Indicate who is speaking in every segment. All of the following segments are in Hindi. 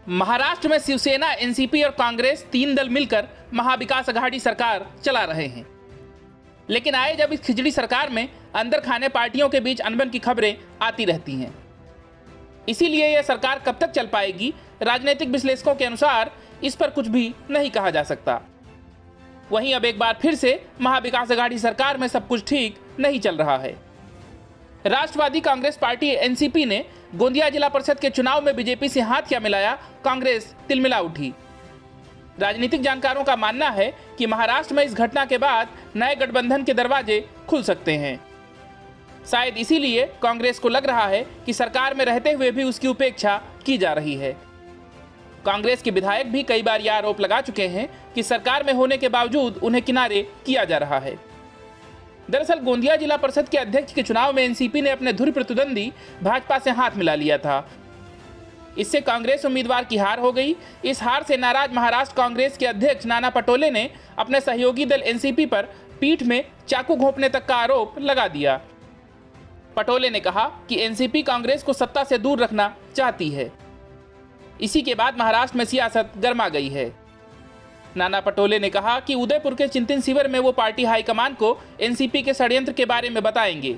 Speaker 1: महाराष्ट्र में शिवसेना, एनसीपी और कांग्रेस तीन दल मिलकर महाविकास अघाड़ी सरकार चला रहे हैं। लेकिन आए जब इस खिचड़ी सरकार में अंदर खाने पार्टियों के बीच अनबन की खबरें आती रहती हैं। इसीलिए यह सरकार कब तक चल पाएगी, राजनीतिक विश्लेषकों के अनुसार इस पर कुछ भी नहीं कहा जा सकता। वहीं अब एक बार फिर से महाविकास अघाड़ी सरकार में सब कुछ ठीक नहीं चल रहा है। राष्ट्रवादी कांग्रेस पार्टी एनसीपी ने गोंदिया जिला परिषद के चुनाव में बीजेपी से हाथ क्या मिलाया, कांग्रेस तिलमिला उठी। राजनीतिक जानकारों का मानना है कि महाराष्ट्र में इस घटना के बाद नए गठबंधन के दरवाजे खुल सकते हैं। शायद इसीलिए कांग्रेस को लग रहा है कि सरकार में रहते हुए भी उसकी उपेक्षा की जा रही है। कांग्रेस के विधायक भी कई बार यह आरोप लगा चुके हैं कि सरकार में होने के बावजूद उन्हें किनारे किया जा रहा है। दरअसल गोंदिया जिला परिषद के अध्यक्ष के चुनाव में एनसीपी ने अपने धुरी प्रतिद्वंदी भाजपा से हाथ मिला लिया था। इससे कांग्रेस उम्मीदवार की हार हो गई। इस हार से नाराज महाराष्ट्र कांग्रेस के अध्यक्ष नाना पटोले ने अपने सहयोगी दल एनसीपी पर पीठ में चाकू घोंपने तक का आरोप लगा दिया। पटोले ने कहा कि एनसीपी कांग्रेस को सत्ता से दूर रखना चाहती है। इसी के बाद महाराष्ट्र में सियासत गर्मा गई है। नाना पटोले ने कहा कि उदयपुर के चिंतन शिविर में वो पार्टी हाईकमान को एनसीपी के षड्यंत्र के बारे में बताएंगे,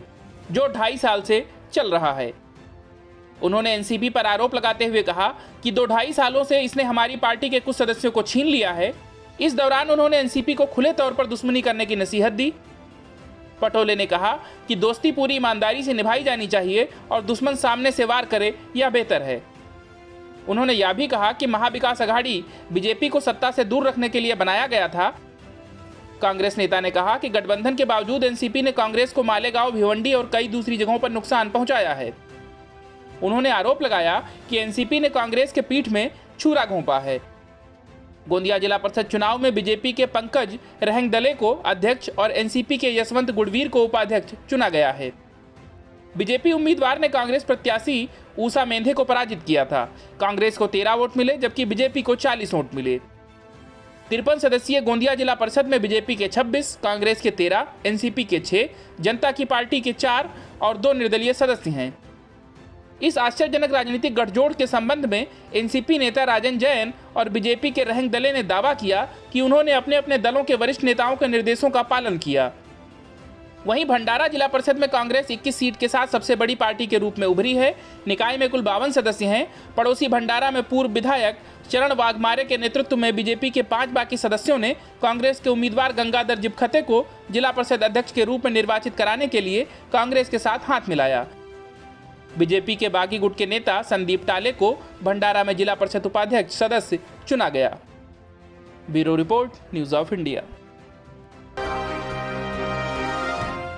Speaker 1: जो 2.5 साल से चल रहा है। उन्होंने एनसीपी पर आरोप लगाते हुए कहा कि 2-2.5 सालों से इसने हमारी पार्टी के कुछ सदस्यों को छीन लिया है। इस दौरान उन्होंने एनसीपी को खुले तौर पर दुश्मनी करने की नसीहत दी। पटोले ने कहा कि दोस्ती पूरी ईमानदारी से निभाई जानी चाहिए और दुश्मन सामने से वार करे यह बेहतर है। उन्होंने यह भी कहा कि महाविकास अघाड़ी बीजेपी को सत्ता से दूर रखने के लिए बनाया गया था। कांग्रेस नेता ने कहा कि गठबंधन के बावजूद एनसीपी ने कांग्रेस को मालेगांव, भिवंडी और कई दूसरी जगहों पर नुकसान पहुंचाया है। उन्होंने आरोप लगाया कि एनसीपी ने कांग्रेस के पीठ में छुरा घोंपा है। गोंदिया जिला परिषद चुनाव में बीजेपी के पंकज रहंगदले को अध्यक्ष और एनसीपी के यशवंत गुड़वीर को उपाध्यक्ष चुना गया है। बीजेपी उम्मीदवार ने कांग्रेस प्रत्याशी ऊषा मेंढे को पराजित किया था। कांग्रेस को 13 वोट मिले, जबकि बीजेपी को 40 वोट मिले। 53 सदस्यीय गोंदिया जिला परिषद में बीजेपी के 26, कांग्रेस के 13, एनसीपी के 6, जनता की पार्टी के 4 और 2 निर्दलीय सदस्य हैं। इस आश्चर्यजनक राजनीतिक गठजोड़ के संबंध में एनसीपी नेता राजन जैन और बीजेपी के रहंगदले ने दावा किया कि उन्होंने अपने अपने दलों के वरिष्ठ नेताओं के निर्देशों का पालन किया। वहीं भंडारा जिला परिषद में कांग्रेस 21 सीट के साथ सबसे बड़ी पार्टी के रूप में उभरी है। निकाय में कुल 52 सदस्य हैं। पड़ोसी भंडारा में पूर्व विधायक चरण वाघमारे के नेतृत्व में बीजेपी के 5 बाकी सदस्यों ने कांग्रेस के उम्मीदवार गंगाधर जिबखते को जिला परिषद अध्यक्ष के रूप में निर्वाचित कराने के लिए कांग्रेस के साथ हाथ मिलाया। बीजेपी के बागी गुट के नेता संदीप टाले को भंडारा में जिला परिषद उपाध्यक्ष सदस्य चुना गया। Bureau report, news of India.